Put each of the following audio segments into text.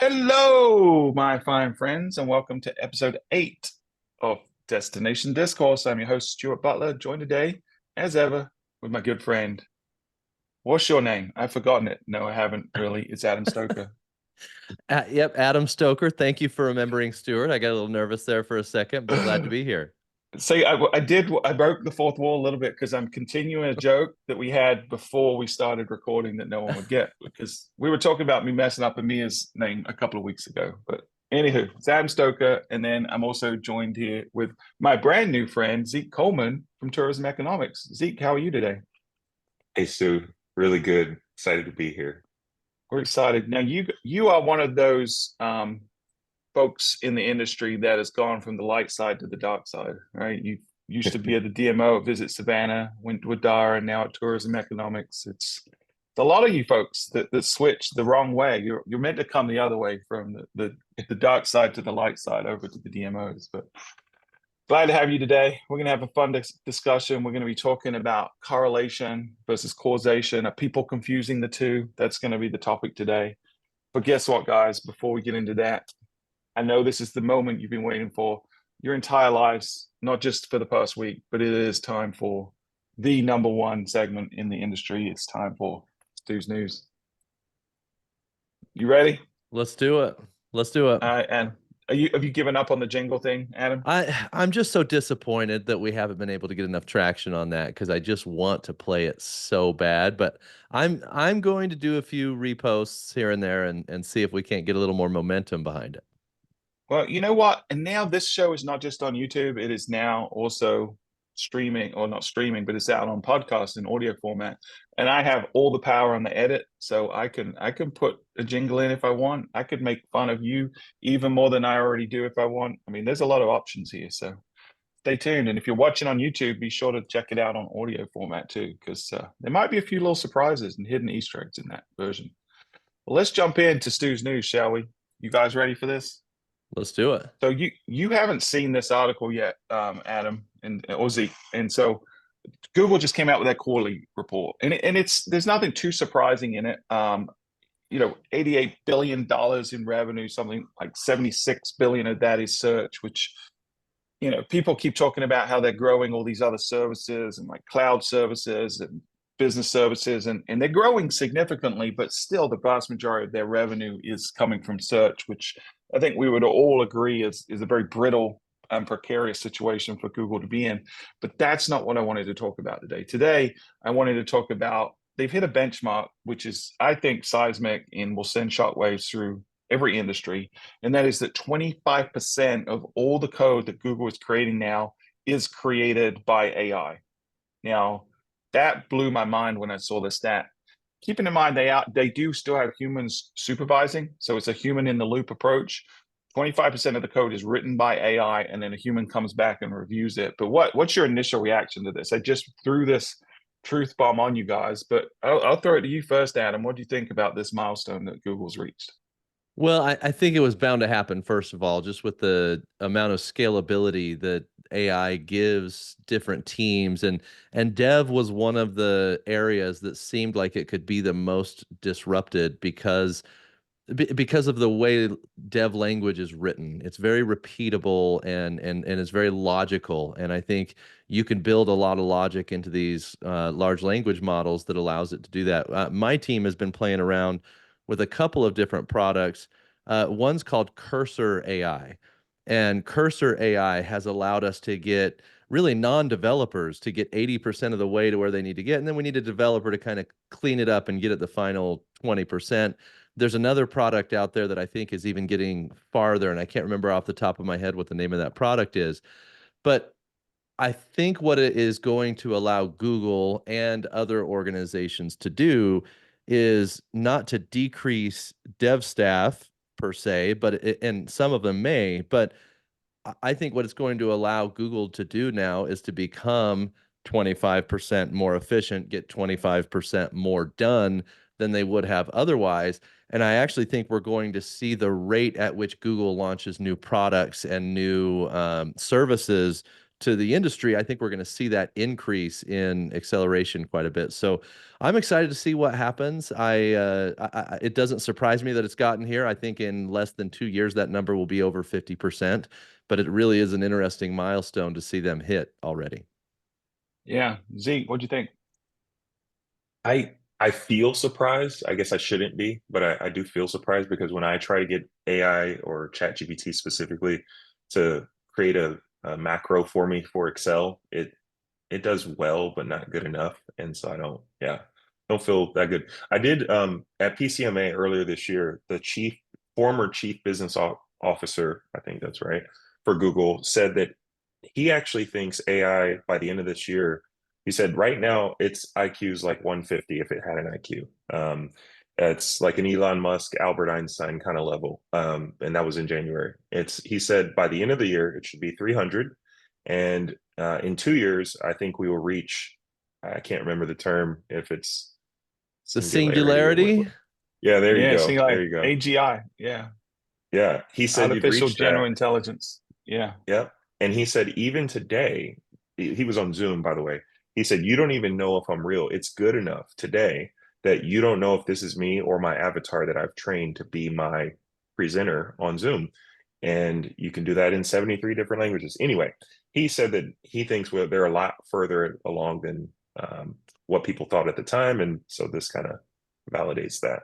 Hello, my fine friends, and welcome to episode 8 of Destination Discourse. I'm your host, Stuart Butler, joined today, as ever, with my good friend. What's your name? I've forgotten it. No, I haven't really. It's Adam Stoker. Yep, Adam Stoker. Thank you for remembering Stuart. I got a little nervous there for a second, but glad to be here. See, I broke the fourth wall a little bit because I'm continuing a joke that we had before we started recording that no one would get because we were talking about me messing up Amir's name a couple of weeks ago. But anywho, it's Adam Stoker, and then I'm also joined here with my brand new friend Zeek Coleman from Tourism Economics. Zeke, how are you today? Hey, Stu, really good. Excited to be here. We're excited. Now you are one of those folks in the industry that has gone from the light side to the dark side, right? You used to be at the DMO at Visit Savannah, went with Dara, and now at Tourism Economics. It's a lot of you folks that switch the wrong way. You're meant to come the other way from the dark side to the light side over to the DMOs. But glad to have you today. We're going to have a fun discussion. We're going to be talking about correlation versus causation. Are people confusing the two? That's going to be the topic today. But guess what, guys? Before we get into that, I know this is the moment you've been waiting for your entire lives, not just for the past week, but it is time for the number one segment in the industry. It's time for Stu's News. You ready? Let's do it. Let's do it. And have you given up on the jingle thing, Adam? I'm just so disappointed that we haven't been able to get enough traction on that because I just want to play it so bad. But I'm going to do a few reposts here and there and see if we can't get a little more momentum behind it. Well, you know what? And now this show is not just on YouTube, it is now also streaming, or not streaming, but it's out on podcast in audio format. And I have all the power on the edit, so I can put a jingle in if I want. I could make fun of you even more than I already do if I want. I mean, there's a lot of options here, so stay tuned. And if you're watching on YouTube, be sure to check it out on audio format too, because there might be a few little surprises and hidden Easter eggs in that version. Well, let's jump into Stu's News, shall we? You guys ready for this? Let's do it. So you haven't seen this article yet, Adam and or Zeke, and so Google just came out with their quarterly report, and it's there's nothing too surprising in it. $88 billion in revenue, something like 76 billion of that is search, which people keep talking about how they're growing all these other services and like cloud services and business services, and they're growing significantly, but still the vast majority of their revenue is coming from search, which I think we would all agree is a very brittle and precarious situation for Google to be in. But that's not what I wanted to talk about today. Today, I wanted to talk about they've hit a benchmark, which is, I think, seismic and will send shockwaves through every industry. And that is that 25% of all the code that Google is creating now is created by AI. Now, that blew my mind when I saw the stat. Keeping in mind they do still have humans supervising, so it's a human in the loop approach. 25% of the code is written by AI, and then a human comes back and reviews it. But what's your initial reaction to this? I just threw this truth bomb on you guys, but I'll throw it to you first, Adam. What do you think about this milestone that Google's reached? Well, I think it was bound to happen, first of all, just with the amount of scalability that AI gives different teams. And dev was one of the areas that seemed like it could be the most disrupted because of the way dev language is written. It's very repeatable and it's very logical. And I think you can build a lot of logic into these large language models that allows it to do that. My team has been playing around with a couple of different products. One's called Cursor AI, and Cursor AI has allowed us to get really non-developers to get 80% of the way to where they need to get, and then we need a developer to kind of clean it up and get it the final 20%. There's another product out there that I think is even getting farther, and I can't remember off the top of my head what the name of that product is. But I think what it is going to allow Google and other organizations to do is not to decrease dev staff per se, and some of them may, but I think what it's going to allow Google to do now is to become 25% more efficient, get 25% more done than they would have otherwise. And I actually think we're going to see the rate at which Google launches new products and new services to the industry, I think we're going to see that increase in acceleration quite a bit. So I'm excited to see what happens. It doesn't surprise me that it's gotten here. I think in less than 2 years, that number will be over 50%, but it really is an interesting milestone to see them hit already. Yeah. Zeke, what'd you think? I feel surprised. I guess I shouldn't be, but I do feel surprised because when I try to get AI or ChatGPT specifically to create a macro for me for Excel, it does well, but not good enough. And so don't feel that good. I did at PCMA earlier this year, the former chief business officer, I think that's right, for Google said that he actually thinks AI by the end of this year, he said right now its IQ is like 150 if it had an IQ. It's like an Elon Musk, Albert Einstein kind of level. And that was in January. He said by the end of the year, it should be 300. And in 2 years, I think we will reach, I can't remember the term, if it's The singularity. singularity. Yeah, there you Yeah, go. see, like There you go. AGI. Yeah. Yeah, he said you'd Artificial reach general that. intelligence. Yeah. Yep. And he said, even today, he was on Zoom, by the way. He said, you don't even know if I'm real. It's good enough today that you don't know if this is me or my avatar that I've trained to be my presenter on Zoom. And you can do that in 73 different languages. Anyway, he said that he thinks they're a lot further along than what people thought at the time. And so this kind of validates that.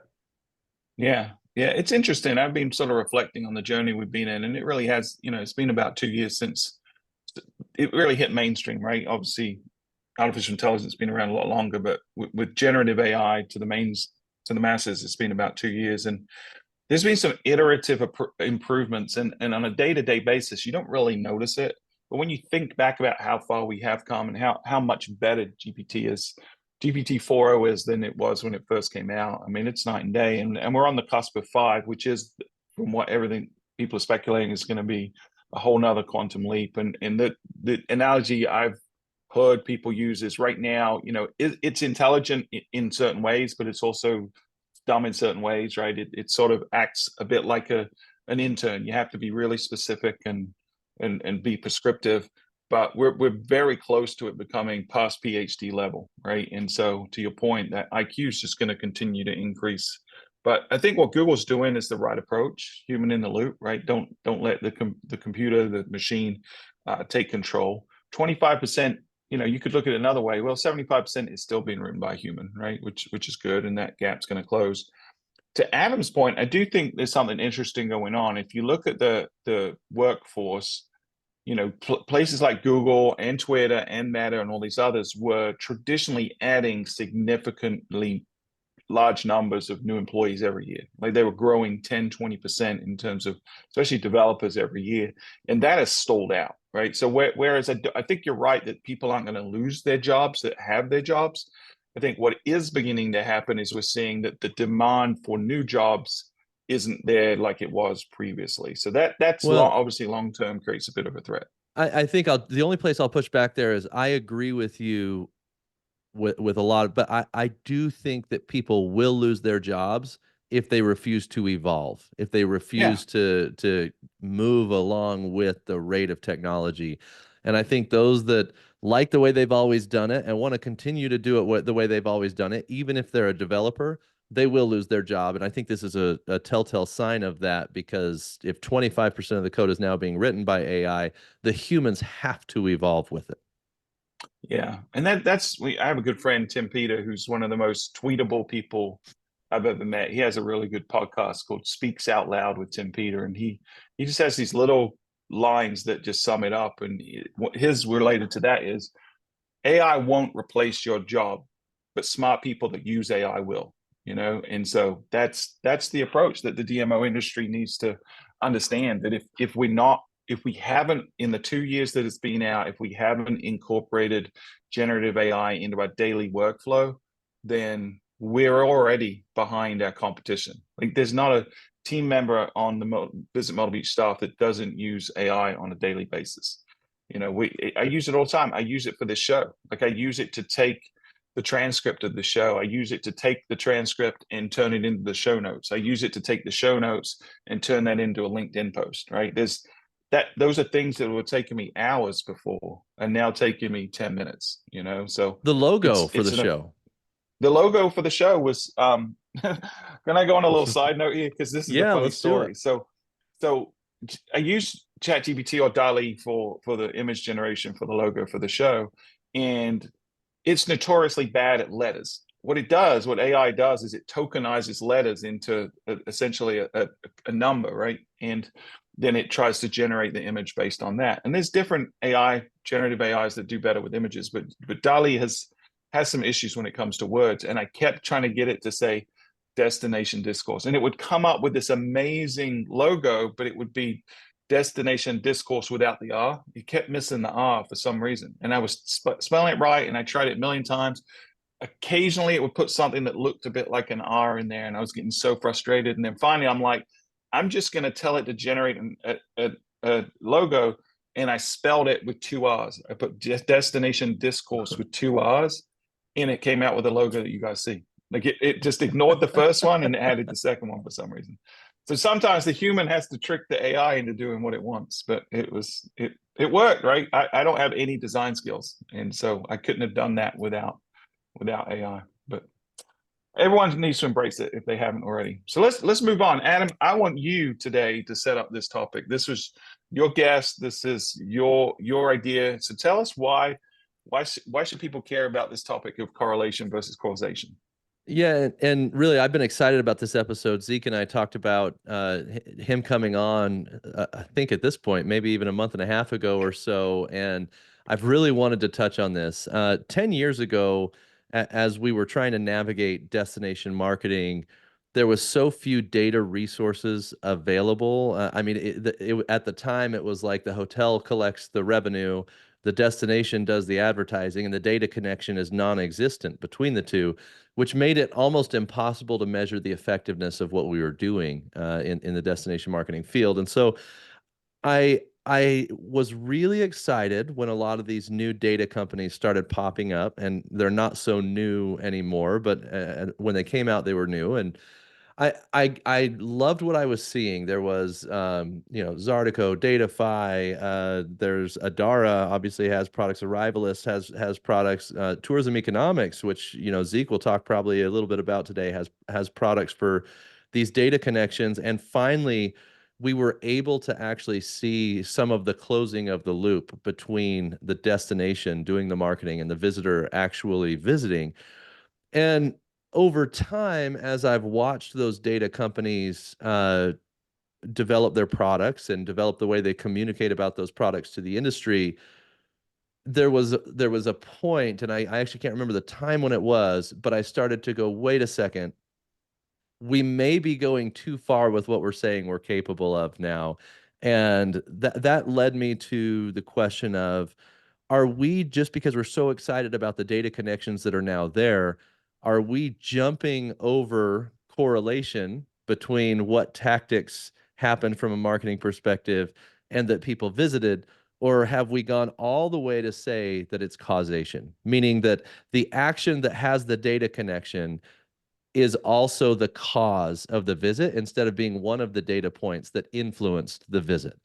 Yeah. Yeah. It's interesting. I've been sort of reflecting on the journey we've been in, and it really has, it's been about 2 years since it really hit mainstream, right? Obviously, artificial intelligence has been around a lot longer, but with generative AI to the masses, it's been about 2 years. And there's been some iterative improvements, and on a day-to-day basis, you don't really notice it. But when you think back about how far we have come and how much better GPT 4.0 is than it was when it first came out. I mean, it's night and day, and we're on the cusp of 5, which is, from what everything people are speculating, is going to be a whole nother quantum leap. And the analogy I've heard people use is right now, it's intelligent in certain ways, but it's also dumb in certain ways, right? It sort of acts a bit like an intern. You have to be really specific and be prescriptive, but we're very close to it becoming past PhD level, right? And so, to your point, that IQ is just going to continue to increase. But I think what Google's doing is the right approach, human in the loop, right? Don't let the computer, the machine, take control. 25%. You could look at it another way. Well, 75% is still being written by a human, right? Which is good, and that gap's going to close. To Adam's point, I do think there's something interesting going on. If you look at the workforce, places like Google and Twitter and Meta and all these others were traditionally adding significantly large numbers of new employees every year. Like they were growing 10, 20% in terms of especially developers every year. And that has stalled out, right? So whereas I think you're right that people aren't going to lose their jobs that have their jobs. I think what is beginning to happen is we're seeing that the demand for new jobs isn't there like it was previously. So that's obviously long-term creates a bit of a threat. I think the only place I'll push back there is I agree with you with a lot, but I do think that people will lose their jobs if they refuse to evolve, if they refuse to move along with the rate of technology. And I think those that like the way they've always done it and want to continue to do it the way they've always done it, even if they're a developer, they will lose their job. And I think this is a telltale sign of that, because if 25% of the code is now being written by AI, the humans have to evolve with it. Yeah, and I have a good friend, Tim Peter, who's one of the most tweetable people I've ever met. He has a really good podcast called Speaks Out Loud with Tim Peter, and he just has these little lines that just sum it up. And his related to that is AI won't replace your job, but smart people that use AI will. And so that's the approach that the DMO industry needs to understand, that if we haven't, in the 2 years that it's been out, if we haven't incorporated generative AI into our daily workflow, then we're already behind our competition. Like there's not a team member on the Visit Model Beach staff that doesn't use AI on a daily basis. I use it all the time. I use it for this show. Like I use it to take the transcript of the show. I use it to take the transcript and turn it into the show notes. I use it to take the show notes and turn that into a LinkedIn post, right? those are things that were taking me hours before and now taking me 10 minutes, so The logo for the it's show. the logo for the show was can I go on a little side note here, because this is a Yeah, funny let's do story. it. So I use ChatGPT or DALL-E for the image generation for the logo for the show, and it's notoriously bad at letters. What AI does is it tokenizes letters into essentially a number, right? And then it tries to generate the image based on that. And there's different generative AIs that do better with images, but DALL-E has some issues when it comes to words. And I kept trying to get it to say destination discourse, and it would come up with this amazing logo, but it would be destination discourse without the R. It kept missing the R for some reason. And I was spelling it right, and I tried it a million times. Occasionally it would put something that looked a bit like an R in there, and I was getting so frustrated. And then finally I'm like, I'm just going to tell it to generate a logo, and I spelled it with 2 R's. I put destination discourse with 2 R's, and it came out with a logo that you guys see. Like it just ignored the first one and added the second one for some reason. So sometimes the human has to trick the AI into doing what it wants, but it worked, right? I don't have any design skills, and so I couldn't have done that without AI. But everyone needs to embrace it if they haven't already. So let's move on. Adam, I want you today to set up this topic. This was your guest. This is your idea. So tell us why should people care about this topic of correlation versus causation? Yeah, and really, I've been excited about this episode. Zeke and I talked about him coming on, I think at this point, maybe even a month and a half ago or so, and I've really wanted to touch on this. 10 years ago, as we were trying to navigate destination marketing, there was so few data resources available. I mean, at the time, it was like the hotel collects the revenue, the destination does the advertising, and the data connection is non-existent between the two, which made it almost impossible to measure the effectiveness of what we were doing in the destination marketing field. And so I was really excited when a lot of these new data companies started popping up, and they're not so new anymore, but when they came out, they were new. And I loved what I was seeing. There was Zardico, Datafy, there's Adara, obviously has products. Arrivalist has products. Tourism Economics, which Zeke will talk probably a little bit about today, has products for these data connections. And finally, we were able to actually see some of the closing of the loop between the destination doing the marketing and the visitor actually visiting. And over time, as I've watched those data companies develop their products and develop the way they communicate about those products to the industry, there was a point, and I actually can't remember the time when it was, but I started to go, wait a second, we may be going too far with what we're saying we're capable of now. And that led me to the question of, are we, just because we're so excited about the data connections that are now there, are we jumping over correlation between what tactics happened from a marketing perspective and that people visited? Or have we gone all the way to say that it's causation, meaning that the action that has the data connection is also the cause of the visit instead of being one of the data points that influenced the visit?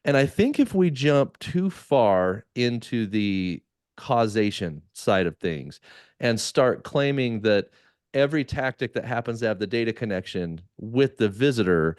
And I think if we jump too far into the causation side of things and start claiming that every tactic that happens to have the data connection with the visitor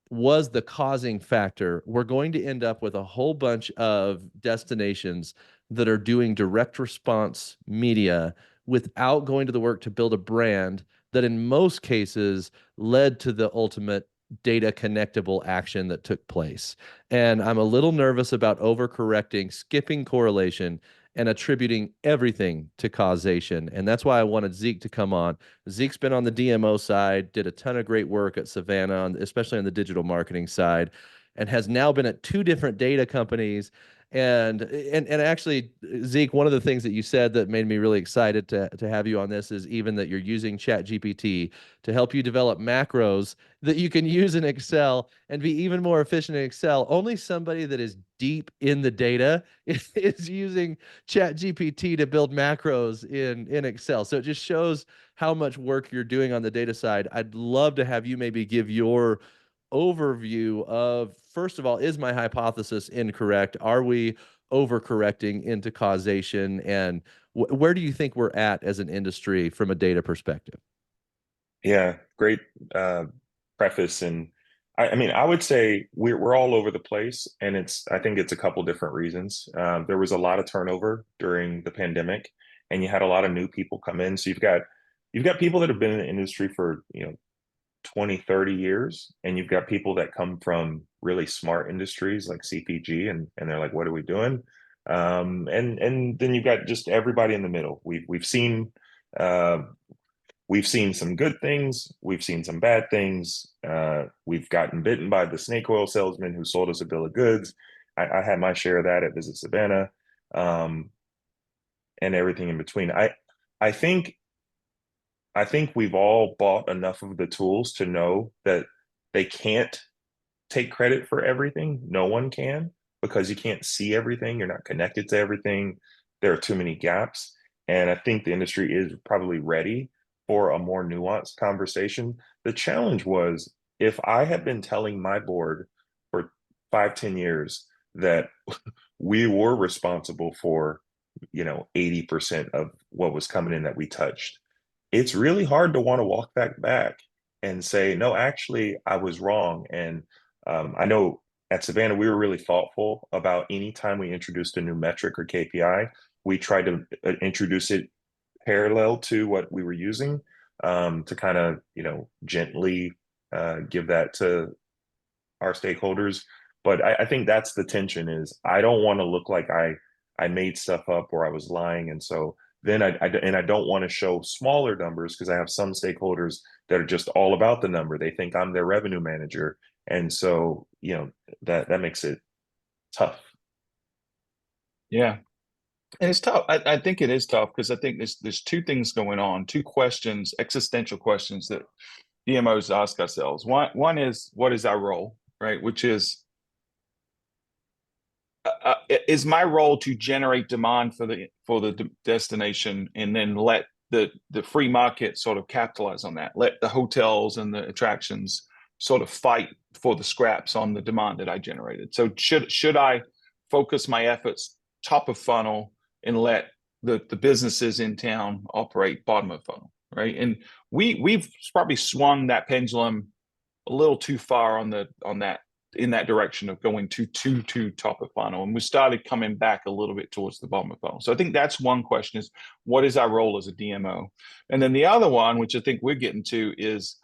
was the causing factor, we're going to end up with a whole bunch of destinations that are doing direct response media without going to the work to build a brand that in most cases led to the ultimate data connectable action that took place. And I'm a little nervous about overcorrecting, skipping correlation, and attributing everything to causation. And that's why I wanted Zeke to come on. Zeke's been on the DMO side, did a ton of great work at Savannah, especially on the digital marketing side, and has now been at 2 different data companies. And actually, Zeke, one of the things that you said that made me really excited to have you on this is even that you're using ChatGPT to help you develop macros that you can use in Excel and be even more efficient in Excel. Only somebody that is deep in the data is using ChatGPT to build macros in Excel. So it just shows how much work you're doing on the data side. I'd love to have you maybe give your overview of, first of all, is my hypothesis incorrect? Are we overcorrecting into causation? And where do you think we're at as an industry from a data perspective? Yeah, great preface. And I mean, I would say we're all over the place, and I think it's a couple different reasons. There was a lot of turnover during the pandemic, and you had a lot of new people come in. So you've got people that have been in the industry for 20, 30 years, and you've got people that come from really smart industries like CPG, and they're like, what are we doing? And then you've got just everybody in the middle. We've seen some good things. We've seen some bad things. We've gotten bitten by the snake oil salesman who sold us a bill of goods. I had my share of that at Visit Savannah, and everything in between. I think we've all bought enough of the tools to know that they can't take credit for everything. No one can, because you can't see everything. You're not connected to everything. There are too many gaps. And I think the industry is probably ready for a more nuanced conversation. The challenge was, if I had been telling my board for 5-10 years that we were responsible for 80% of what was coming in that we touched, it's really hard to want to walk that back and say, no, actually I was wrong. And I know at Savannah we were really thoughtful about any time we introduced a new metric or KPI, we tried to introduce it parallel to what we were using, to kind of gently give that to our stakeholders. But I think that's the tension, is I don't want to look like I made stuff up or I was lying. And so then I don't want to show smaller numbers, because I have some stakeholders that are just all about the number. They think I'm their revenue manager. And so that makes it tough. Yeah. And it's tough. I think it is tough, because I think there's two things going on, two questions, existential questions that DMOs ask ourselves. One is, what is our role, right? Which is my role to generate demand for the destination, and then let the free market sort of capitalize on that. Let the hotels and the attractions sort of fight for the scraps on the demand that I generated. So should I focus my efforts top of funnel and let the businesses in town operate bottom of funnel, right? And we've probably swung that pendulum a little too far in that direction of going to top of funnel, and we started coming back a little bit towards the bottom of funnel. So I think that's one question, is what is our role as a DMO? And then the other one, which I think we're getting to, is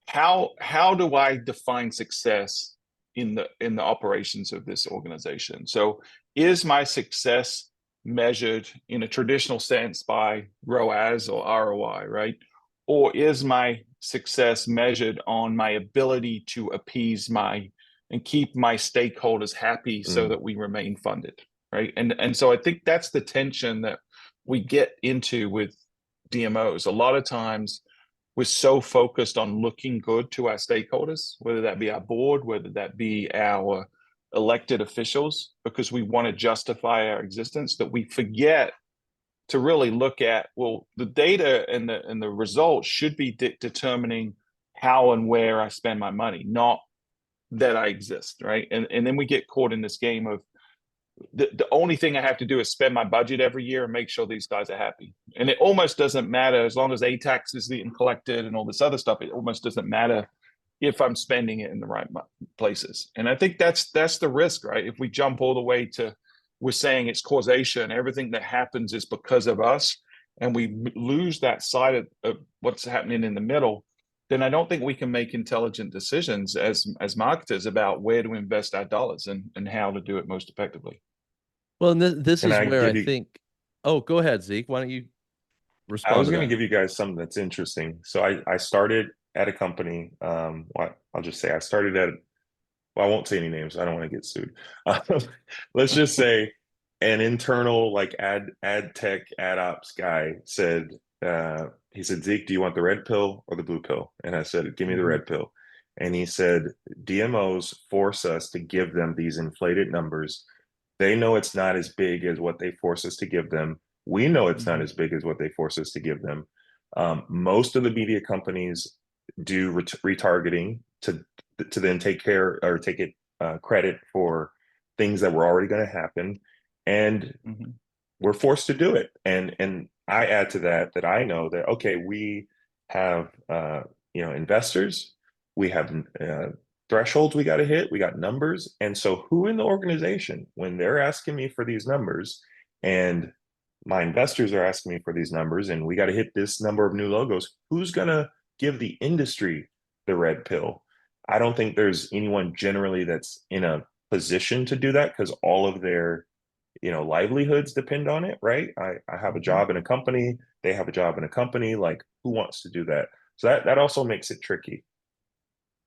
how do I define success in the operations of this organization? So is my success measured in a traditional sense by ROAS or ROI, right? Or is my success measured on my ability to appease and keep my stakeholders happy so that we remain funded, right? And so I think that's the tension that we get into with DMOs. A lot of times we're so focused on looking good to our stakeholders, whether that be our board, whether that be our elected officials, because we want to justify our existence, that we forget to really look at, well, the data and the results should be determining how and where I spend my money, not that I exist, right? And then we get caught in this game of the only thing I have to do is spend my budget every year and make sure these guys are happy. And it almost doesn't matter, as long as tax is getting collected and all this other stuff, it almost doesn't matter if I'm spending it in the right places. And I think that's the risk, right? If we jump all the way to, we're saying it's causation, everything that happens is because of us, and we lose that side of what's happening in the middle, then I don't think we can make intelligent decisions as marketers about where to invest our dollars and how to do it most effectively. Well, and this is where I you, think, oh, go ahead, Zeke. Why don't you respond? I was going to give you guys something that's interesting. So I started at a company. Well, I'll just say I started at, well, I won't say any names. I don't want to get sued. Let's just say an internal like ad tech, ad ops guy said, he said, Zeke, do you want the red pill or the blue pill? And I said, give me the red pill. And he said, DMOs force us to give them these inflated numbers. They know it's not as big as what they force us to give them. We know it's not as big as what they force us to give them. Most of the media companies do retargeting to to then take care or take it credit for things that were already going to happen, and we're forced to do it. And I add to that I know that, okay, we have investors, we have thresholds we got to hit, we got numbers, and so who in the organization, when they're asking me for these numbers, and my investors are asking me for these numbers, and we got to hit this number of new logos, who's going to give the industry the red pill? I don't think there's anyone generally that's in a position to do that, because all of their livelihoods depend on it, right? I have a job in a company, they have a job in a company. Like, who wants to do that? So that also makes it tricky.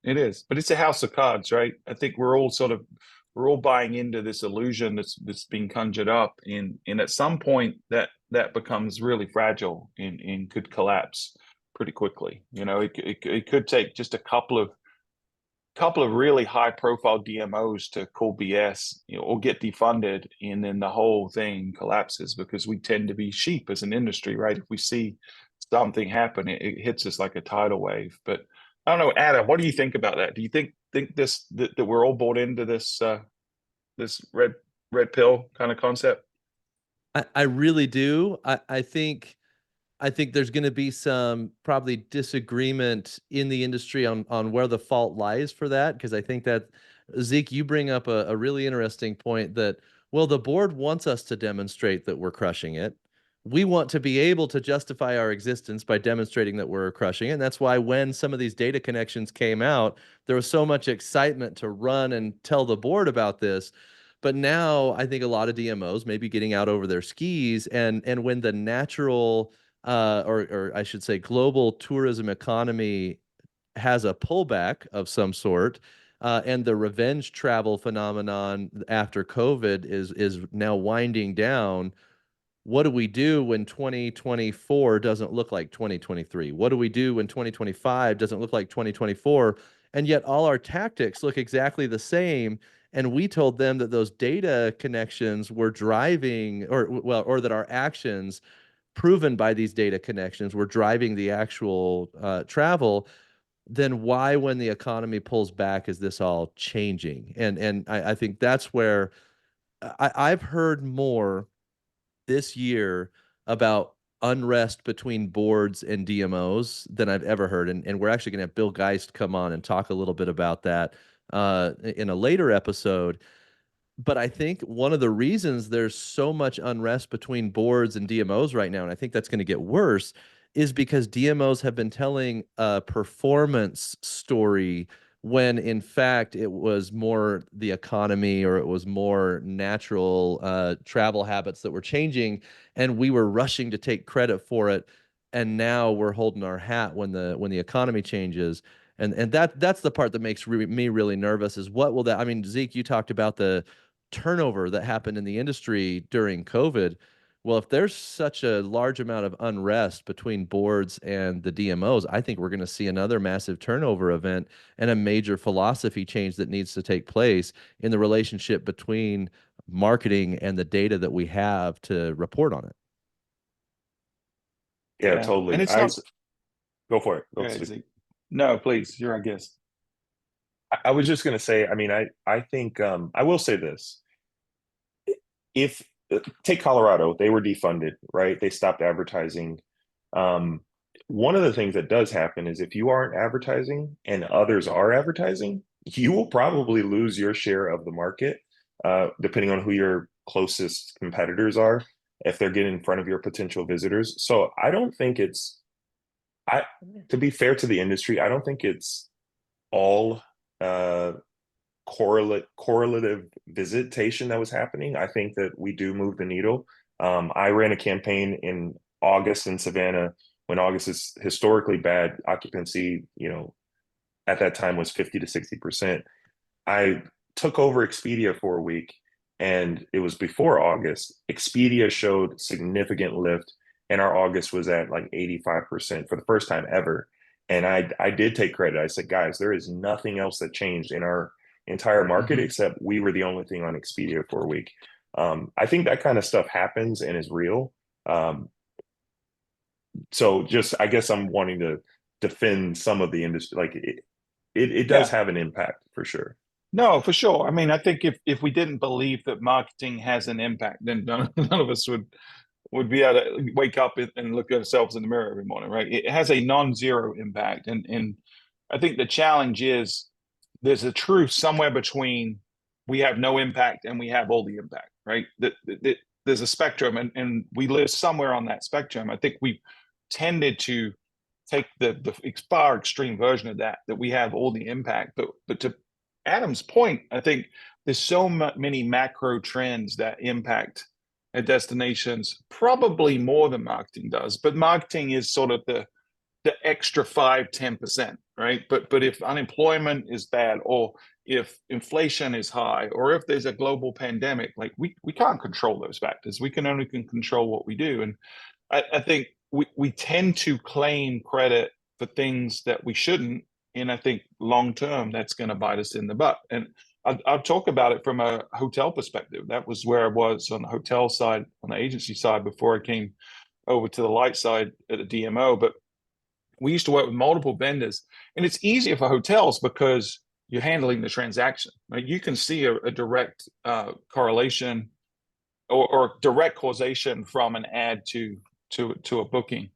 It is, but it's a house of cards, right? I think we're all buying into this illusion that's being conjured up, and at some point that becomes really fragile and could collapse pretty quickly. It could take just a couple of really high profile DMOs to call BS, or get defunded, and then the whole thing collapses, because we tend to be sheep as an industry, right? If we see something happen, it hits us like a tidal wave. But I don't know, Adam, what do you think about that? Do you think that we're all bought into this this red pill kind of concept? I really do. I think there's going to be some probably disagreement in the industry on where the fault lies for that, because I think that, Zeek, you bring up a really interesting point that, well, the board wants us to demonstrate that we're crushing it. We want to be able to justify our existence by demonstrating that we're crushing it. And that's why when some of these data connections came out, there was so much excitement to run and tell the board about this. But now I think a lot of DMOs may be getting out over their skis, and when the natural or I should say global tourism economy has a pullback of some sort, and the revenge travel phenomenon after COVID is now winding down. What do we do when 2024 doesn't look like 2023? What do we do when 2025 doesn't look like 2024? And yet all our tactics look exactly the same. And we told them that those data connections were driving, or that our actions proven by these data connections were driving the actual travel. Then why, when the economy pulls back, is this all changing? And I think that's where I've heard more this year about unrest between boards and DMOs than I've ever heard. And we're actually going to have Bill Geist come on and talk a little bit about that in a later episode. But I think one of the reasons there's so much unrest between boards and DMOs right now, and I think that's going to get worse, is because DMOs have been telling a performance story when in fact it was more the economy, or it was more natural travel habits that were changing, and we were rushing to take credit for it. And now we're holding our hat when the economy changes. And that's the part that makes me really nervous, is what will that, I mean, Zeek, you talked about the turnover that happened in the industry during COVID. Well, if there's such a large amount of unrest between boards and the DMOs, I think we're going to see another massive turnover event and a major philosophy change that needs to take place in the relationship between marketing and the data that we have to report on it. Yeah, totally. And it's not. Go for it. Go ahead, Zeke. No, please. You're our guest. I was just going to say, I mean, I think I will say this. If take Colorado, they were defunded, right? They stopped advertising. One of the things that does happen is if you aren't advertising and others are advertising, you will probably lose your share of the market, depending on who your closest competitors are, if they're getting in front of your potential visitors. So I don't think to be fair to the industry, I don't think it's all correlative visitation that was happening. I think that we do move the needle. I ran a campaign in August in Savannah when August is historically bad occupancy, at that time was 50 to 60%. I took over Expedia for a week, and it was before August. Expedia showed significant lift, and our August was at like 85% for the first time ever. And I did take credit. I said, guys, there is nothing else that changed in our entire market except we were the only thing on Expedia for a week. I think that kind of stuff happens and is real. So just, I guess I'm wanting to defend some of the industry. Like it does have an impact for sure. No, for sure. I mean, I think if we didn't believe that marketing has an impact, then none of us would be able to wake up and look at ourselves in the mirror every morning, right? It has a non-zero impact, and I think the challenge is there's a truth somewhere between we have no impact and we have all the impact, right? There's a spectrum, and we live somewhere on that spectrum. I think we've tended to take the far extreme version of that we have all the impact, but to Adam's point, I think there's so many macro trends that impact destinations, probably more than marketing does. But marketing is sort of the extra 5-10%, right? But if unemployment is bad, or if inflation is high, or if there's a global pandemic, like we can't control those factors. We can only control what we do. And I think we tend to claim credit for things that we shouldn't. And I think long term, that's going to bite us in the butt. And I'll talk about it from a hotel perspective. That was where I was on the hotel side, on the agency side, before I came over to the light side at a DMO. But we used to work with multiple vendors, and it's easier for hotels because you're handling the transaction. Right? You can see a direct correlation or direct causation from an ad to a booking.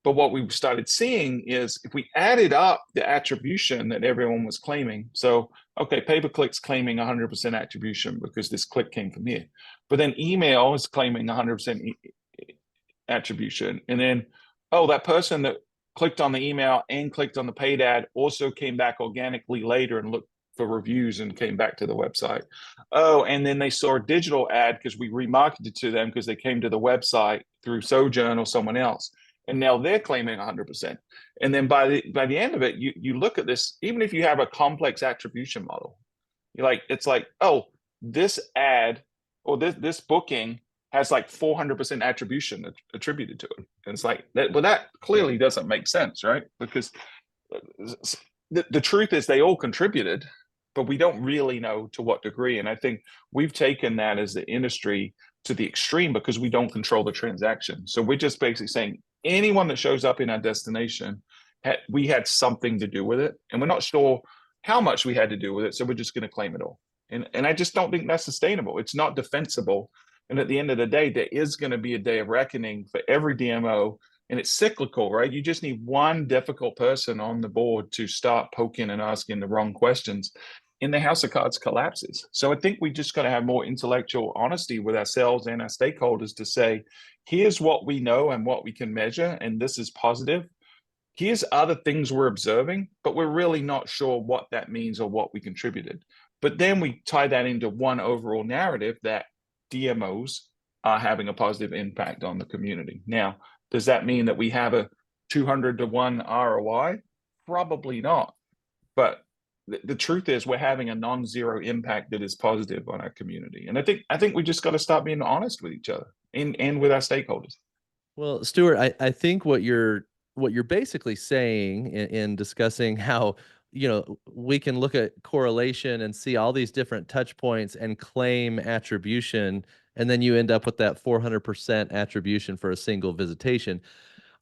But what we started seeing is if we added up the attribution that everyone was claiming, so, okay, pay-per-click's claiming 100% attribution because this click came from here. But then email is claiming 100% attribution. And then, oh, that person that clicked on the email and clicked on the paid ad also came back organically later and looked for reviews and came back to the website. Oh, and then they saw a digital ad because we remarketed to them because they came to the website through Sojourn or someone else. And now they're claiming 100%. And then by the end of it, you look at this, even if you have a complex attribution model, it's like, oh, this ad or this booking has like 400% attribution attributed to it. And it's like, that clearly doesn't make sense, right? Because the truth is they all contributed, but we don't really know to what degree. And I think we've taken that as the industry to the extreme because we don't control the transaction. So we're just basically saying anyone that shows up in our destination, we had something to do with it, and we're not sure how much we had to do with it. So we're just going to claim it all. And I just don't think that's sustainable. It's not defensible. And at the end of the day, there is going to be a day of reckoning for every DMO, and it's cyclical, right? You just need one difficult person on the board to start poking and asking the wrong questions, and the house of cards collapses. So I think we just got to have more intellectual honesty with ourselves and our stakeholders to say, here's what we know and what we can measure, and this is positive. Here's other things we're observing, but we're really not sure what that means or what we contributed. But then we tie that into one overall narrative that DMOs are having a positive impact on the community. Now, does that mean that we have a 200-to-1 ROI? Probably not. But the truth is we're having a non-zero impact that is positive on our community. And I think we just got to start being honest with each other and with our stakeholders. Well, Stuart, I think what you're basically saying in discussing how, we can look at correlation and see all these different touch points and claim attribution, and then you end up with that 400% attribution for a single visitation.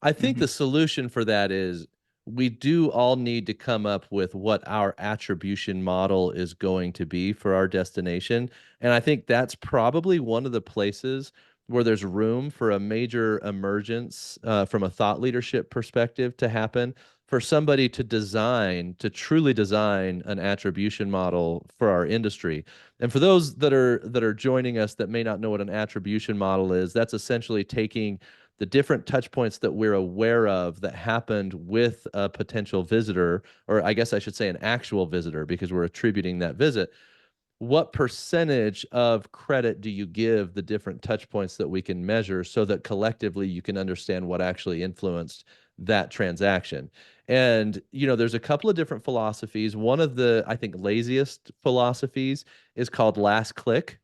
I think the solution for that is we do all need to come up with what our attribution model is going to be for our destination. And I think that's probably one of the places where there's room for a major emergence from a thought leadership perspective to happen, for somebody to truly design an attribution model for our industry. And for those that are joining us that may not know what an attribution model is, that's essentially taking the different touch points that we're aware of that happened with a potential visitor, or I guess I should say an actual visitor, because we're attributing that visit. What percentage of credit do you give the different touch points that we can measure so that collectively you can understand what actually influenced that transaction? And, there's a couple of different philosophies. One of the, I think, laziest philosophies is called last click,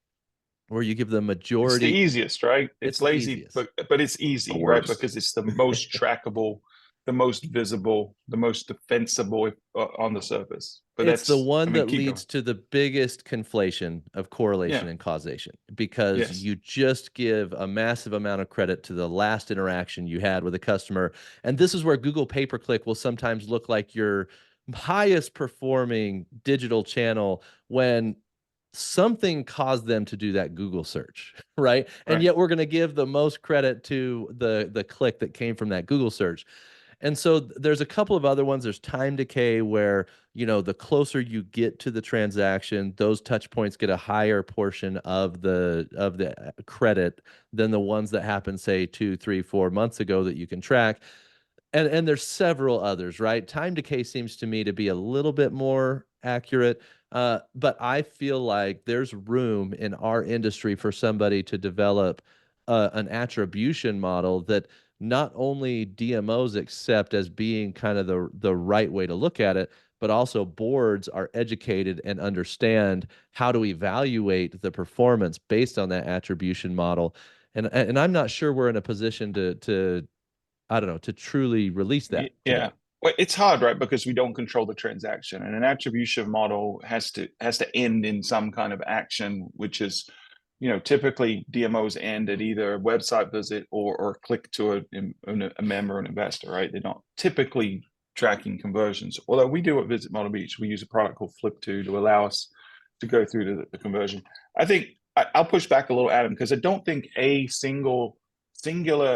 where you give the majority. It's the easiest, right? It's lazy, easiest. but it's easy, right? Because it's the most trackable, the most visible, the most defensible on the surface. But it's the one that leads to the biggest conflation of correlation and causation, because you just give a massive amount of credit to the last interaction you had with a customer. And this is where Google pay-per-click will sometimes look like you're highest performing digital channel when something caused them to do that Google search, right? And Right. yet we're going to give the most credit to the click that came from that Google search. And so there's a couple of other ones. There's time decay where, the closer you get to the transaction, those touch points get a higher portion of the credit than the ones that happened, say, 2, 3, 4 months ago that you can track. And there's several others, right? Time decay seems to me to be a little bit more accurate. But I feel like there's room in our industry for somebody to develop an attribution model that not only DMOs accept as being kind of the right way to look at it, but also boards are educated and understand how to evaluate the performance based on that attribution model. And I'm not sure we're in a position to I don't know, to truly release that Yeah. today. Well, it's hard, right? Because we don't control the transaction, and an attribution model has to end in some kind of action, which is, typically DMOs end at either a website visit or a click to a member, an investor, right? They're not typically tracking conversions. Although we do at Visit Model Beach, we use a product called Flip2 to allow us to go through the conversion. I think I'll push back a little, Adam, because I don't think a singular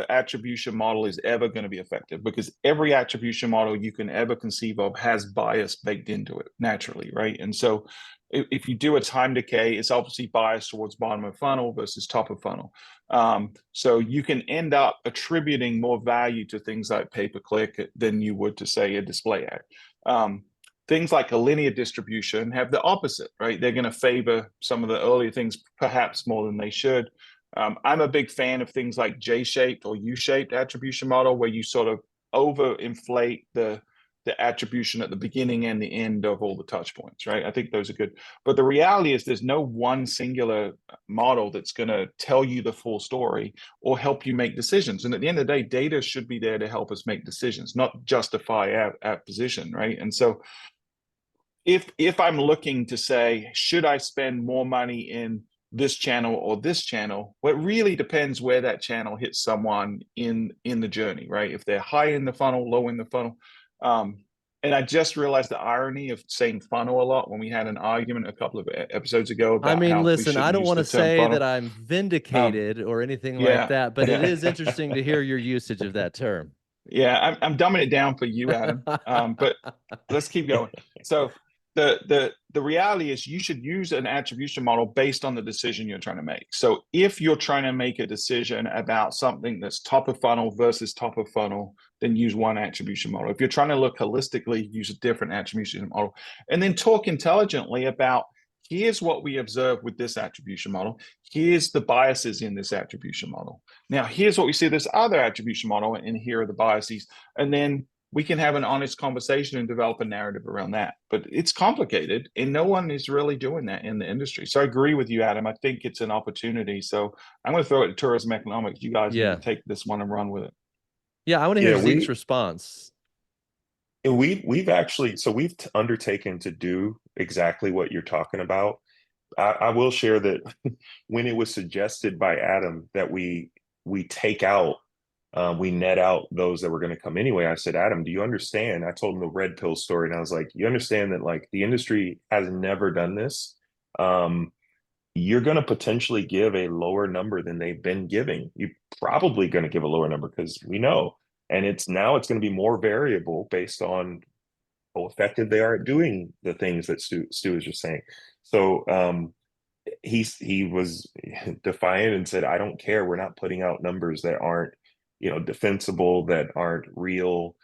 attribution model is ever going to be effective, because every attribution model you can ever conceive of has bias baked into it naturally, right? And so if you do a time decay, it's obviously biased towards bottom of funnel versus top of funnel. So you can end up attributing more value to things like pay-per-click than you would to, say, a display ad. Things like a linear distribution have the opposite, right? They're going to favor some of the earlier things perhaps more than they should. I'm a big fan of things like J-shaped or U-shaped attribution model, where you sort of overinflate the attribution at the beginning and the end of all the touch points, right? I think those are good. But the reality is there's no one singular model that's going to tell you the full story or help you make decisions. And at the end of the day, data should be there to help us make decisions, not justify our position, right? And so if I'm looking to say, should I spend more money in this channel or this channel, well, it really depends where that channel hits someone in the journey, right? If they're high in the funnel, low in the funnel. And I just realized the irony of saying funnel a lot when we had an argument a couple of episodes ago I about mean, how we listen, I shouldn't don't use want the to term say that funnel. I'm vindicated or anything like Yeah, that, but it yeah, is interesting to hear your usage of that term. yeah. I'm dumbing it down for you, Adam. But let's keep going. So the reality is you should use an attribution model based on the decision you're trying to make. So if you're trying to make a decision about something that's top of funnel versus top of funnel, then use one attribution model. If you're trying to look holistically, use a different attribution model. And then talk intelligently about, here's what we observe with this attribution model. Here's the biases in this attribution model. Now, here's what we see this other attribution model, and here are the biases. And then we can have an honest conversation and develop a narrative around that. But it's complicated, and no one is really doing that in the industry. So I agree with you, Adam. I think it's an opportunity. So I'm going to throw it to tourism economics. You guys need Yeah. to take this one and run with it. Yeah, I want to hear Yeah, Zeke's response. we've actually, so we've undertaken to do exactly what you're talking about. I will share that when it was suggested by Adam that we take out, we net out those that were going to come anyway. I said, Adam, do you understand? I told him the red pill story, and I was like, you understand that like the industry has never done this. You're going to potentially give a lower number than they've been giving. You're probably going to give a lower number because we know, and it's going to be more variable based on how effective they are at doing the things that Stu was just saying. So he was defiant and said, I don't care. We're not putting out numbers that aren't, defensible, that aren't real.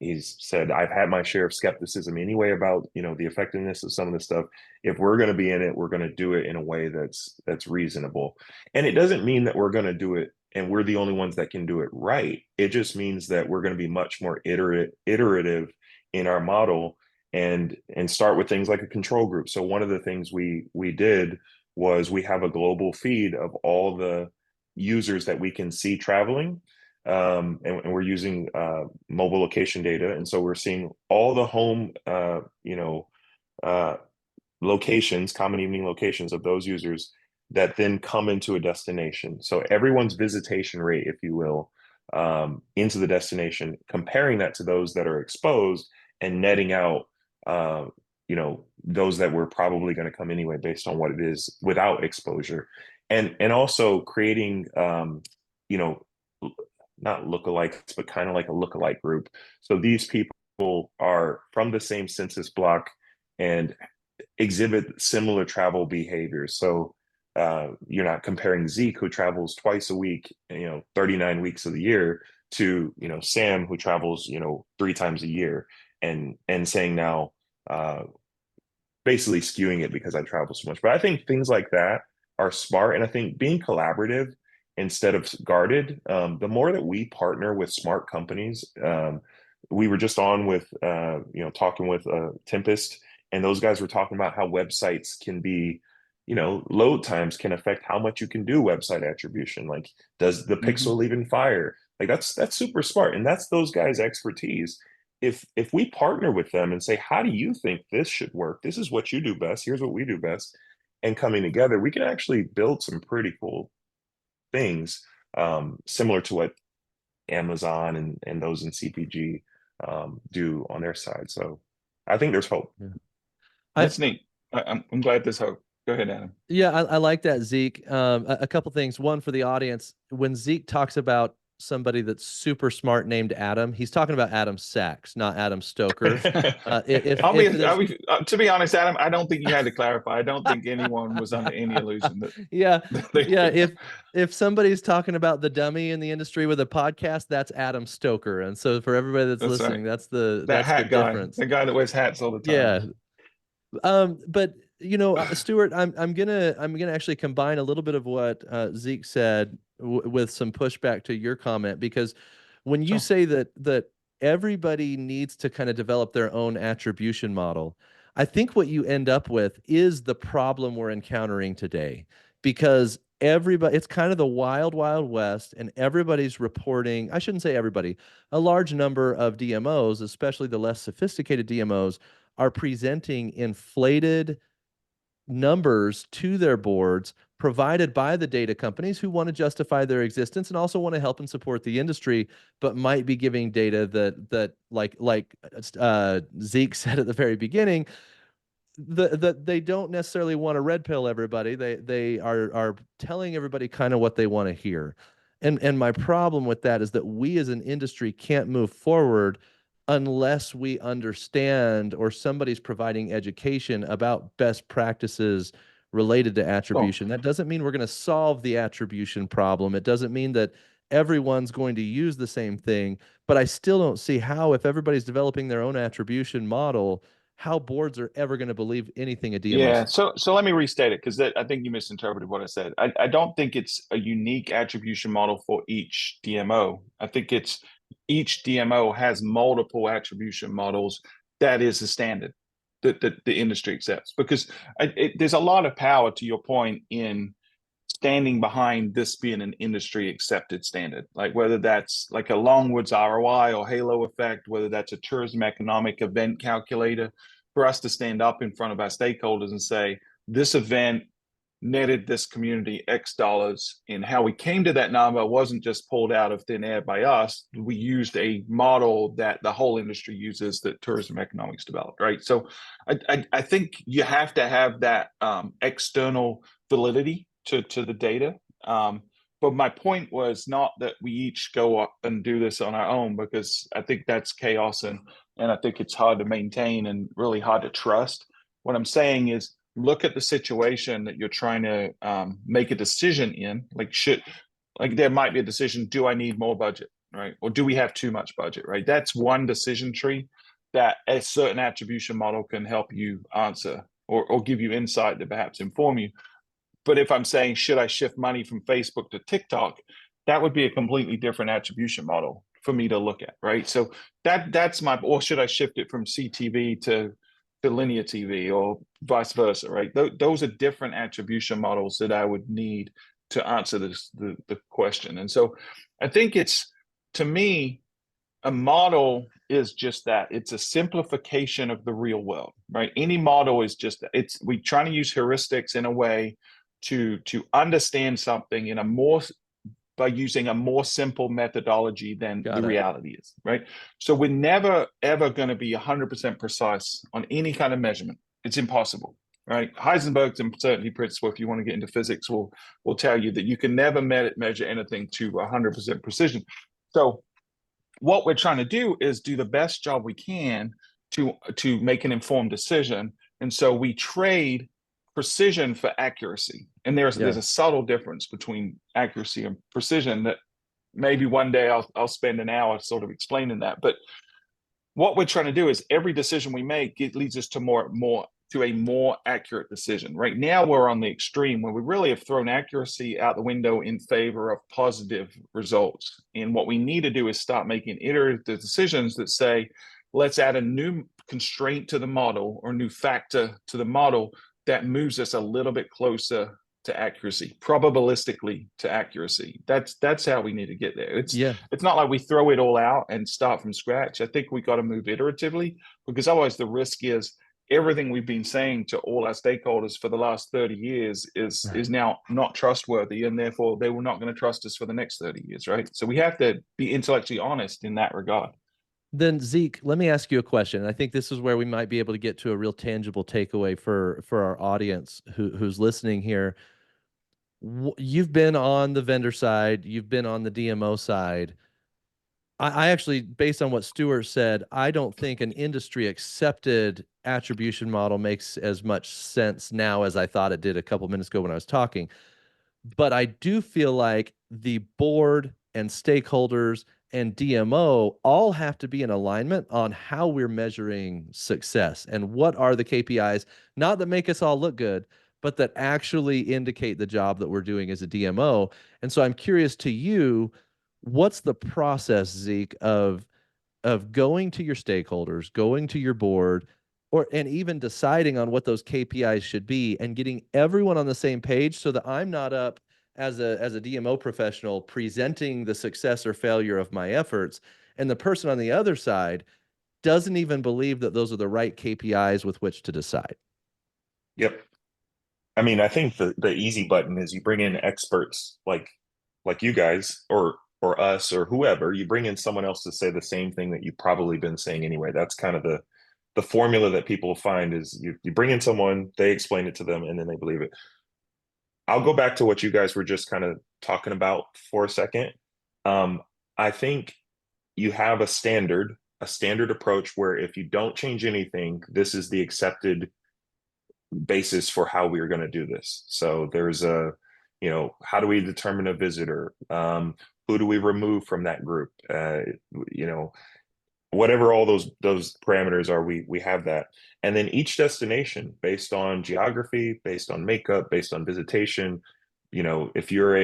He's said, I've had my share of skepticism anyway about, the effectiveness of some of this stuff. If we're going to be in it, we're going to do it in a way that's reasonable. And it doesn't mean that we're going to do it and we're the only ones that can do it right. It just means that we're going to be much more iterative in our model, and start with things like a control group. So one of the things we did was we have a global feed of all the users that we can see traveling, and we're using mobile location data, and so we're seeing all the home locations, common evening locations of those users that then come into a destination. So everyone's visitation rate, if you will, into the destination, comparing that to those that are exposed, and netting out, those that were probably going to come anyway based on what it is without exposure, and also creating, not lookalikes, but kind of like a lookalike group. So these people are from the same census block and exhibit similar travel behaviors. So you're not comparing Zeek, who travels twice a week, 39 weeks of the year, to Sam, who travels 3 times a year, and saying now, basically skewing it because I travel so much. But I think things like that are smart, and I think being collaborative instead of guarded. The more that we partner with smart companies, we were just on with talking with Tempest, and those guys were talking about how websites can be, load times can affect how much you can do website attribution. Like, does the pixel even fire? Like, that's super smart, and that's those guys' expertise. If we partner with them and say, how do you think this should work? This is what you do best. Here's what we do best. And coming together, we can actually build some pretty cool things, similar to what Amazon and those in CPG do on their side. So I think there's hope. Yeah. That's neat. I'm glad there's hope. Go ahead, Adam. Yeah, I like that, Zeke. A couple things. One, for the audience, when Zeke talks about somebody that's super smart named Adam, he's talking about Adam Sachs, not Adam Stoker. To be honest, Adam, I don't think you had to clarify. I don't think anyone was under any illusion that. Yeah, if somebody's talking about the dummy in the industry with a podcast, that's Adam Stoker. And so for everybody that's listening, right. that's the guy, difference. the guy that wears hats all the time. Yeah. But Stuart, I'm gonna actually combine a little bit of what Zeke said with some pushback to your comment, because when you say that everybody needs to kind of develop their own attribution model, I think what you end up with is the problem we're encountering today, because it's kind of the wild west, and everybody's reporting. I shouldn't say everybody. A large number of DMOs, especially the less sophisticated DMOs, are presenting inflated numbers to their boards provided by the data companies who want to justify their existence and also want to help and support the industry, but might be giving data that like Zeke said at the very beginning, that they don't necessarily want to red pill everybody. They are telling everybody kind of what they want to hear. And my problem with that is that we as an industry can't move forward unless we understand, or somebody's providing education about best practices related to attribution. That doesn't mean we're going to solve the attribution problem. It doesn't mean that everyone's going to use the same thing, but I still don't see how, if everybody's developing their own attribution model, how boards are ever going to believe anything a DMO. Yeah, so let me restate it, because I think you misinterpreted what I said. I don't think it's a unique attribution model for each DMO. I think it's each DMO has multiple attribution models. That is the standard that the industry accepts, because there's a lot of power, to your point, in standing behind this being an industry accepted standard, like whether that's like a Longwoods ROI or halo effect, whether that's a tourism economic event calculator, for us to stand up in front of our stakeholders and say, this event netted this community X dollars, and how we came to that number wasn't just pulled out of thin air by us. We used a model that the whole industry uses, that tourism economics developed, right? So I think you have to have that external validity to the data. But my point was not that we each go up and do this on our own, because I think that's chaos, and I think it's hard to maintain and really hard to trust. What I'm saying is, look at the situation that you're trying to make a decision in. Like there might be a decision: do I need more budget, right? Or do we have too much budget, right? That's one decision tree that a certain attribution model can help you answer, or give you insight to perhaps inform you. But if I'm saying, should I shift money from Facebook to TikTok, that would be a completely different attribution model for me to look at, right? So that's or should I shift it from CTV to linear TV, or vice versa, right? Those are different attribution models that I would need to answer the question. And so I think it's, to me, a model is just that. It's a simplification of the real world, right? Any model is just that. We trying to use heuristics in a way to understand something in a more by using a more simple methodology than Got the it. reality is, right? So we're never, ever going to be 100% precise on any kind of measurement. It's impossible, right? Heisenberg's uncertainty principle, if you want to get into physics, will tell you that you can never measure anything to 100% precision. So what we're trying to do is do the best job we can to make an informed decision. And so we trade precision for accuracy. And there's a subtle difference between accuracy and precision that maybe one day I'll spend an hour sort of explaining that. But what we're trying to do is every decision we make, it leads us to a more accurate decision. Right now, we're on the extreme where we really have thrown accuracy out the window in favor of positive results. And what we need to do is start making iterative decisions that say, let's add a new constraint to the model or new factor to the model that moves us a little bit closer to accuracy, probabilistically to accuracy. That's how we need to get there. It's not like we throw it all out and start from scratch. I think we got to move iteratively, because otherwise the risk is everything we've been saying to all our stakeholders for the last 30 years is now not trustworthy, and therefore they were not going to trust us for the next 30 years, right? So we have to be intellectually honest in that regard. Then Zeek, let me ask you a question. I think this is where we might be able to get to a real tangible takeaway for our audience who's listening here. You've been on the vendor side, you've been on the DMO side. I actually, based on what Stuart said, I don't think an industry accepted attribution model makes as much sense now as I thought it did a couple minutes ago when I was talking. But I do feel like the board and stakeholders and DMO all have to be in alignment on how we're measuring success and what are the KPIs, not that make us all look good, but that actually indicate the job that we're doing as a DMO. And so I'm curious to you, what's the process, Zeek, of going to your stakeholders, going to your board, and even deciding on what those KPIs should be and getting everyone on the same page so that I'm not up as a DMO professional presenting the success or failure of my efforts, and the person on the other side doesn't even believe that those are the right KPIs with which to decide. Yep. I mean, I think the easy button is you bring in experts like you guys or us or whoever. You bring in someone else to say the same thing that you've probably been saying anyway. That's kind of the formula that people find is you bring in someone, they explain it to them, and then they believe it. I'll go back to what you guys were just kind of talking about for a second. I think you have a standard approach where if you don't change anything, this is the accepted basis for how we're going to do this. So there's how do we determine a visitor? Who do we remove from that group? Whatever all those parameters are, we have that. And then each destination based on geography, based on makeup, based on visitation, if you're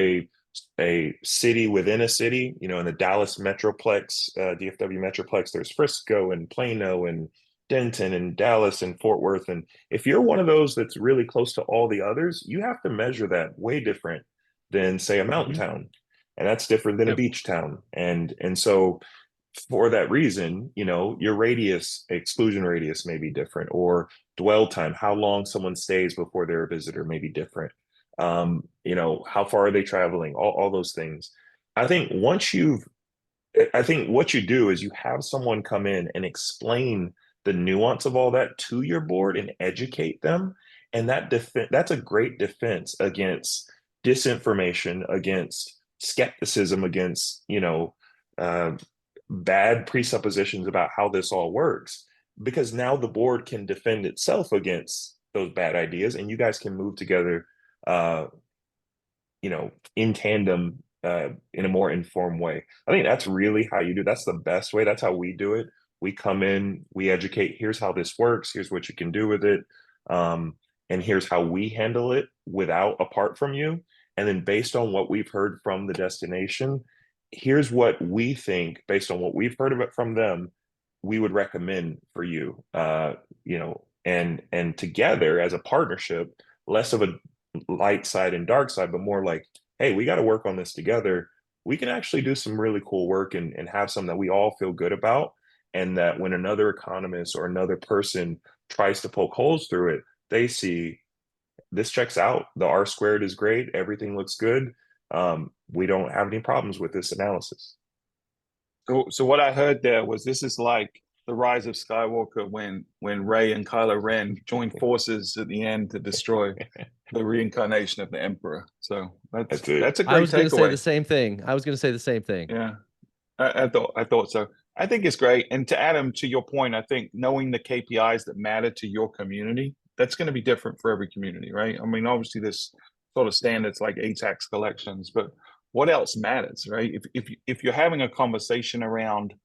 a city within a city, in the Dallas Metroplex, DFW Metroplex, there's Frisco and Plano and Denton and Dallas and Fort Worth. And if you're one of those that's really close to all the others, you have to measure that way different than, say, a mountain town. And that's different than a beach town. And so for that reason, your exclusion radius may be different, or dwell time, how long someone stays before they're a visitor may be different. How far are they traveling? All those things. I think what you do is you have someone come in and explain the nuance of all that to your board and educate them. And that's a great defense against disinformation, against skepticism, against, bad presuppositions about how this all works, because now the board can defend itself against those bad ideas and you guys can move together, in tandem, in a more informed way. I think that's really how you do. That's the best way. That's how we do it. We come in, we educate, here's how this works, here's what you can do with it. And here's how we handle it apart from you. And then based on what we've heard from the destination, here's what we think based on what we've heard of it from them, we would recommend for you, and together as a partnership, less of a light side and dark side, but more like, hey, we got to work on this together. We can actually do some really cool work and have something that we all feel good about. And that when another economist or another person tries to poke holes through it, they see this checks out. The R squared is great. Everything looks good. we don't have any problems with this analysis. So what I heard there was this is like the rise of Skywalker when Rey and Kylo Ren joined forces at the end to destroy the reincarnation of the Emperor. So That's it. that's a I great was going to say the takeaway. same thing. I was going to say the same thing. Yeah, I thought so. I think it's great. And to Adam, to your point, I think knowing the KPIs that matter to your community, that's going to be different for every community, right? I mean, obviously, there's sort of standards like tax collections, but what else matters, right? If you're having a conversation around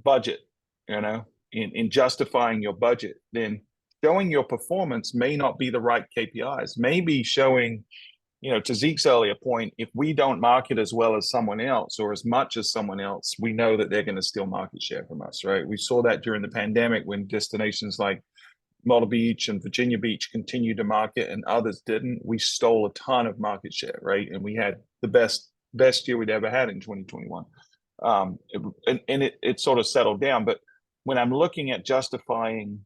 budget, you know, in justifying your budget, then showing your performance may not be the right KPIs. Maybe showing, you know, to Zeke's earlier point, if we don't market as well as someone else or as much as someone else, we know that they're going to steal market share from us, right? We saw that during the pandemic when destinations like Myrtle Beach and Virginia Beach continued to market and others didn't. We stole a ton of market share, right? And we had the best year we'd ever had in 2021. It sort of settled down. But when I'm looking at justifying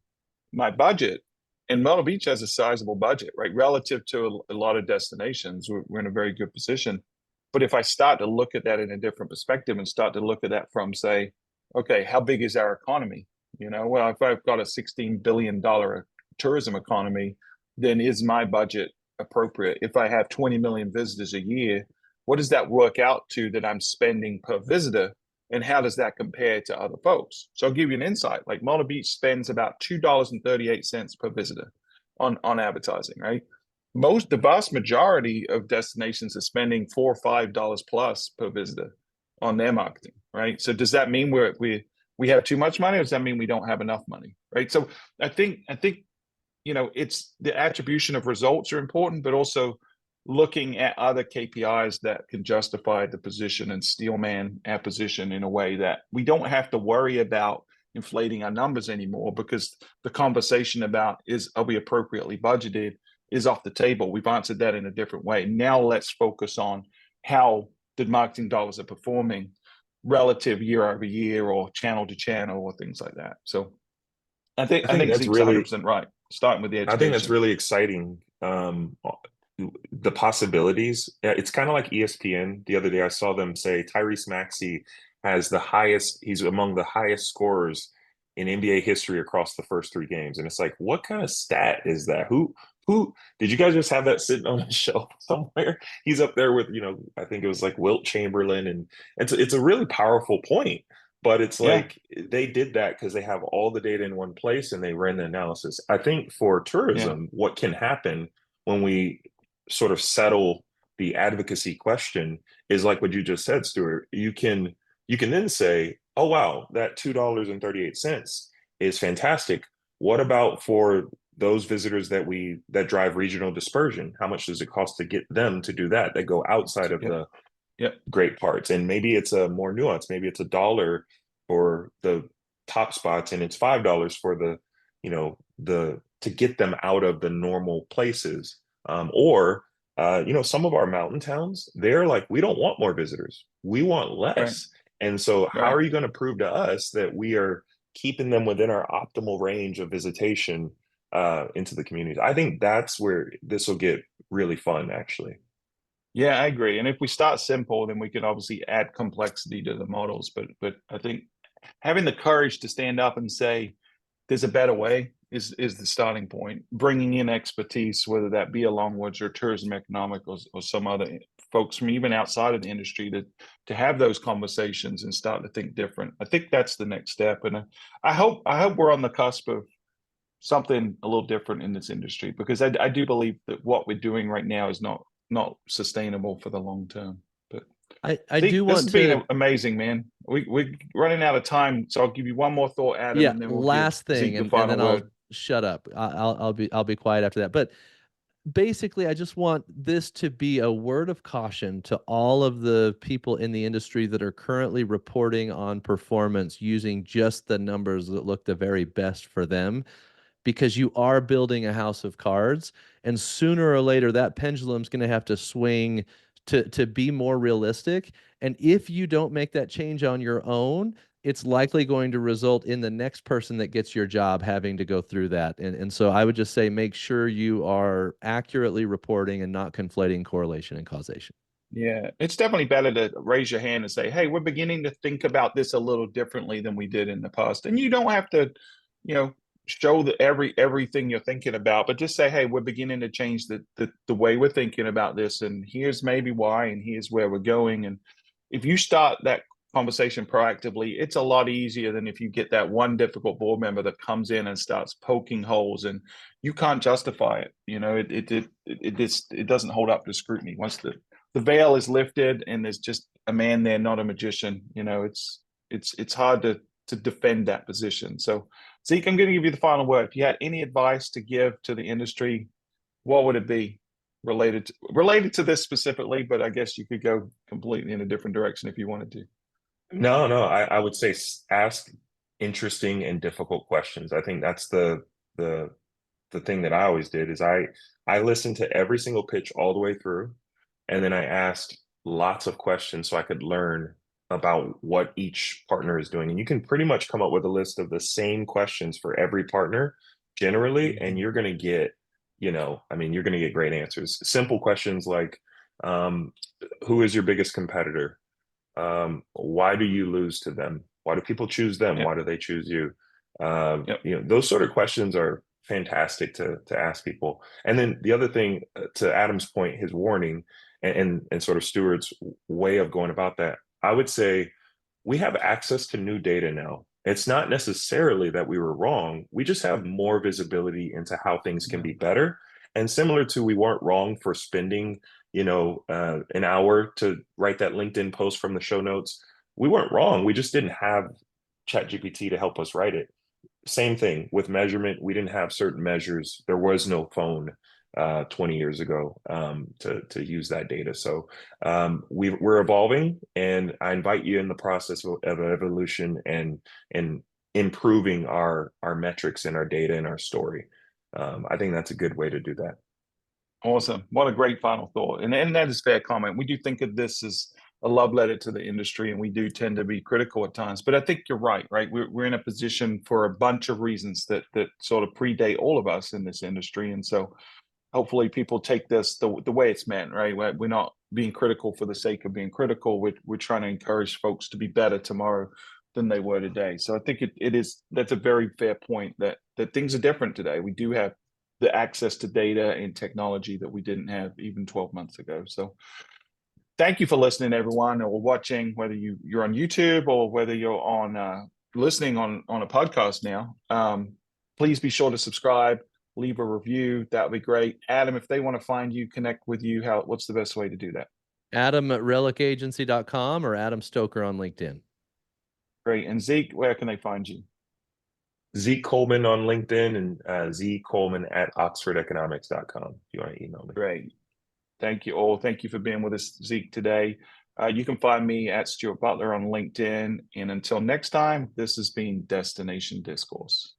my budget, and Myrtle Beach has a sizable budget, right? Relative to a lot of destinations, we're in a very good position. But if I start to look at that in a different perspective and start to look at that from, say, okay, how big is our economy? You know, well, if I've got a $16 billion tourism economy, then is my budget appropriate? If I have 20 million visitors a year, what does that work out to that I'm spending per visitor? And how does that compare to other folks? So I'll give you an insight. Like Myrtle Beach spends about $2.38 per visitor on advertising, right? The vast majority of destinations are spending $4 or $5 plus per visitor on their marketing, right? So does that mean we have too much money, or does that mean we don't have enough money, right? So I think you know, it's the attribution of results are important, but also looking at other KPIs that can justify the position and steelman our position in a way that we don't have to worry about inflating our numbers anymore, because the conversation about are we appropriately budgeted is off the table. We've answered that in a different way. Now let's focus on how the marketing dollars are performing relative year over year or channel to channel or things like that. So I think that's Zeke's really 100% right. Starting with the education. I think that's really exciting. The possibilities. It's kind of like ESPN. The other day, I saw them say Tyrese Maxey has the highest. He's among the highest scorers in NBA history across the first 3 games, and it's like, what kind of stat is that? Who did you guys just have that sitting on a shelf somewhere? He's up there with, you know, I think it was like Wilt Chamberlain, and it's a really powerful point. But it's like they did that because they have all the data in one place and they ran the analysis. I think for tourism, what can happen when we sort of settle the advocacy question is like what you just said, Stuart. You can then say, oh wow, that $2.38 is fantastic. What about for those visitors that drive regional dispersion? How much does it cost to get them to do that go outside of the great parts? And maybe it's a more nuanced, maybe it's $1 for the top spots and it's $5 for the, you know, to get them out of the normal places. Or you know, some of our mountain towns, they're like, we don't want more visitors, we want less. Right. And so how are you going to prove to us that we are keeping them within our optimal range of visitation into the communities? I think that's where this will get really fun, actually. Yeah, I agree. And if we start simple, then we can obviously add complexity to the models. But I think having the courage to stand up and say there's a better way is the starting point. Bringing in expertise, whether that be along Longwoods or tourism economic or some other folks from even outside of the industry to have those conversations and start to think different. I think that's the next step. And I hope we're on the cusp of something a little different in this industry, because I do believe that what we're doing right now is not sustainable for the long term. But I do want this has been amazing, man. We're running out of time, so I'll give you one more thought, Adam. Yeah, and then we'll last give thing, Zeke the and final then word. I'll shut up. I'll be quiet after that. But basically, I just want this to be a word of caution to all of the people in the industry that are currently reporting on performance using just the numbers that look the very best for them, because you are building a house of cards, and sooner or later that pendulum's going to have to swing to be more realistic. And if you don't make that change on your own, it's likely going to result in the next person that gets your job having to go through that. And so I would just say, make sure you are accurately reporting and not conflating correlation and causation. Yeah, it's definitely better to raise your hand and say, "Hey, we're beginning to think about this a little differently than we did in the past." And you don't have to, you know, show the everything you're thinking about, but just say, "Hey, we're beginning to change the way we're thinking about this, and here's maybe why, and here's where we're going." And if you start that conversation proactively, it's a lot easier than if you get that one difficult board member that comes in and starts poking holes, and you can't justify it. You know, it doesn't hold up to scrutiny once the veil is lifted and there's just a man there, not a magician. You know, it's hard to defend that position. So, Zeke, I'm going to give you the final word. If you had any advice to give to the industry, what would it be related to this specifically? But I guess you could go completely in a different direction if you wanted to. No, no, I would say ask interesting and difficult questions. I think that's the the thing that I always did is I listened to every single pitch all the way through, and then I asked lots of questions so I could learn about what each partner is doing. And you can pretty much come up with a list of the same questions for every partner generally, and you're going to get, I mean, you're going to get great answers. Simple questions like, um, who is your biggest competitor? Why do you lose to them? Why do people choose them? Yep. Why do they choose you? Yep. Those sort of questions are fantastic to ask people. And then the other thing, to Adam's point, his warning and sort of Stuart's way of going about that, I would say we have access to new data now. It's not necessarily that we were wrong. We just have more visibility into how things can be better. And similar to we weren't wrong for spending, an hour to write that LinkedIn post from the show notes. We weren't wrong. We just didn't have ChatGPT to help us write it. Same thing with measurement. We didn't have certain measures. There was no phone 20 years ago to use that data. So we're evolving, and I invite you in the process of evolution and improving our metrics and our data and our story. I think that's a good way to do that. Awesome. What a great final thought. And that is fair comment. We do think of this as a love letter to the industry, and we do tend to be critical at times. But I think you're right? We're in a position for a bunch of reasons that sort of predate all of us in this industry. And so hopefully people take this the way it's meant, right? We're not being critical for the sake of being critical. We're trying to encourage folks to be better tomorrow than they were today. So I think that's a very fair point that things are different today. We do have the access to data and technology that we didn't have even 12 months ago. So thank you for listening, everyone, or watching, whether you're on YouTube or whether you're on listening on a podcast now. Please be sure to subscribe, leave a review. That would be great. Adam, if they want to find you, connect with you, what's the best way to do that? Adam at relicagency.com or Adam Stoker on LinkedIn. Great. And Zeke, where can they find you? Zeek Coleman on LinkedIn and Zeek Coleman at oxfordeconomics.com if you want to email me. Great. Thank you all. Thank you for being with us, Zeke, today. You can find me at Stuart Butler on LinkedIn. And until next time, this has been Destination Discourse.